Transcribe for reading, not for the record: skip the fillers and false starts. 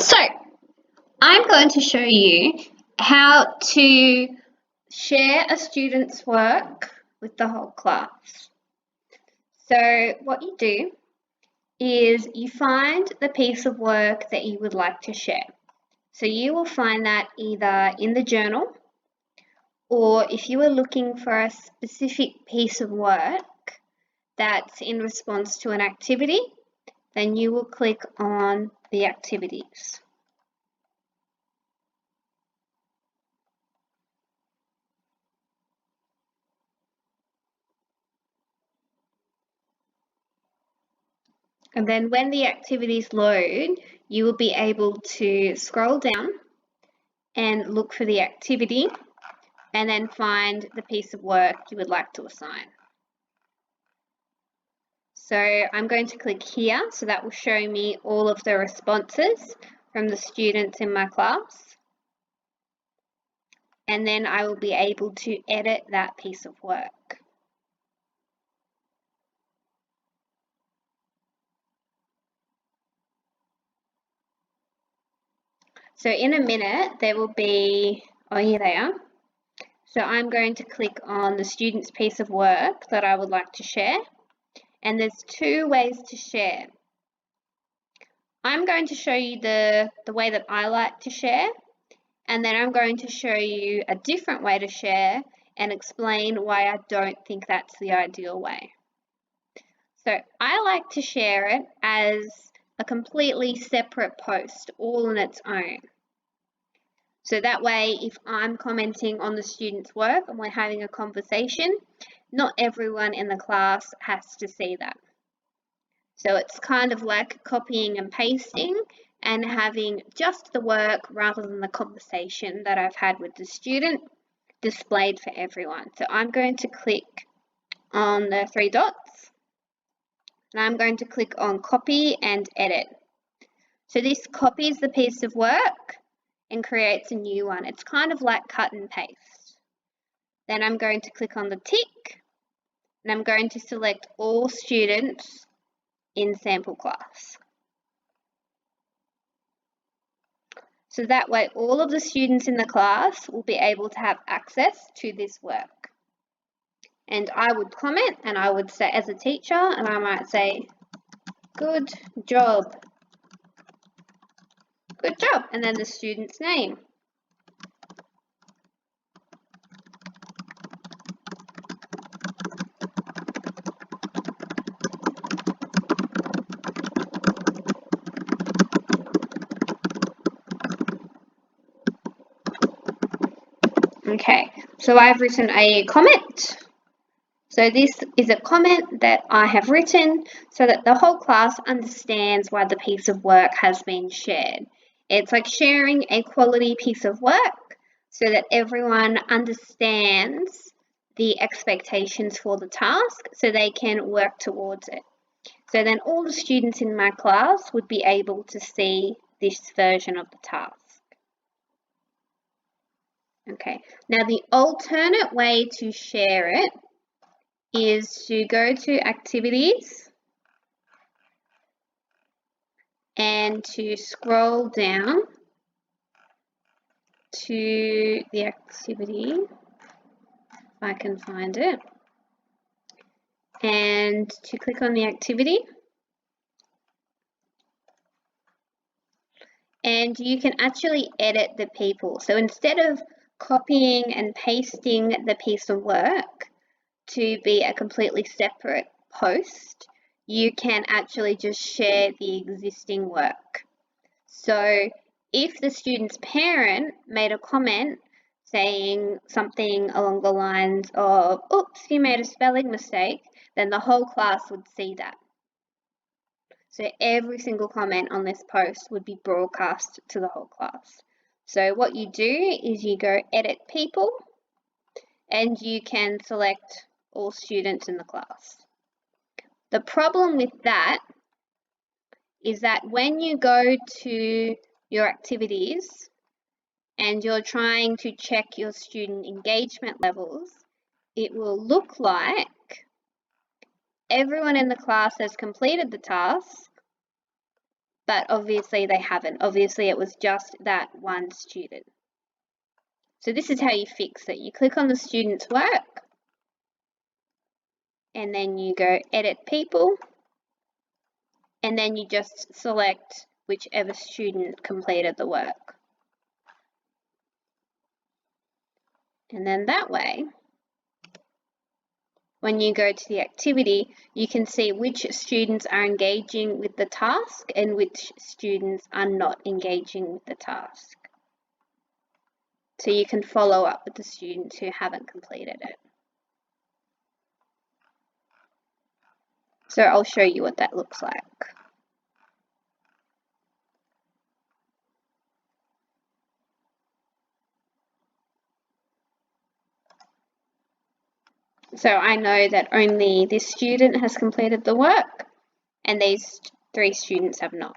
So, I'm going to show you how to share a student's work with the whole class. So, what you do is you find the piece of work that you would like to share. So, you will find that either in the journal, or if you are looking for a specific piece of work that's in response to an activity, then you will click on the activities. And then when the activities load, you will be able to scroll down and look for the activity and then find the piece of work you would like to assign. So I'm going to click here, so that will show me all of the responses from the students in my class. And then I will be able to edit that piece of work. So in a minute, there will be, oh, here they are. So I'm going to click on the student's piece of work that I would like to share. And there's two ways to share. I'm going to show you the way that I like to share, and then I'm going to show you a different way to share and explain why I don't think that's the ideal way. So I like to share it as a completely separate post, all on its own. So that way, if I'm commenting on the student's work and we're having a conversation, not everyone in the class has to see that. So it's kind of like copying and pasting and having just the work rather than the conversation that I've had with the student displayed for everyone. So I'm going to click on the three dots and I'm going to click on copy and edit. So this copies the piece of work and creates a new one. It's kind of like cut and paste. Then I'm going to click on the tick and I'm going to select all students in sample class. So that way all of the students in the class will be able to have access to this work. And I would comment and I would say as a teacher, and I might say, good job, and then the student's name. Okay, so I've written a comment. So this is a comment that I have written so that the whole class understands why the piece of work has been shared. It's like sharing a quality piece of work so that everyone understands the expectations for the task so they can work towards it. So then all the students in my class would be able to see this version of the task. Okay, now the alternate way to share it is to go to activities and to scroll down to the activity, if I can find it, and to click on the activity. And you can actually edit the people. So instead of copying and pasting the piece of work to be a completely separate post, you can actually just share the existing work. So if the student's parent made a comment saying something along the lines of, oops, you made a spelling mistake, then the whole class would see that. So every single comment on this post would be broadcast to the whole class. So what you do is you go edit people and you can select all students in the class. The problem with that is that when you go to your activities and you're trying to check your student engagement levels, it will look like everyone in the class has completed the task, but obviously they haven't. Obviously it was just that one student. So this is how you fix it. You click on the student's work, and then you go edit people, and then you just select whichever student completed the work. And then that way, when you go to the activity, you can see which students are engaging with the task and which students are not engaging with the task. So you can follow up with the students who haven't completed it. So I'll show you what that looks like. So I know that only this student has completed the work and these 3 students have not.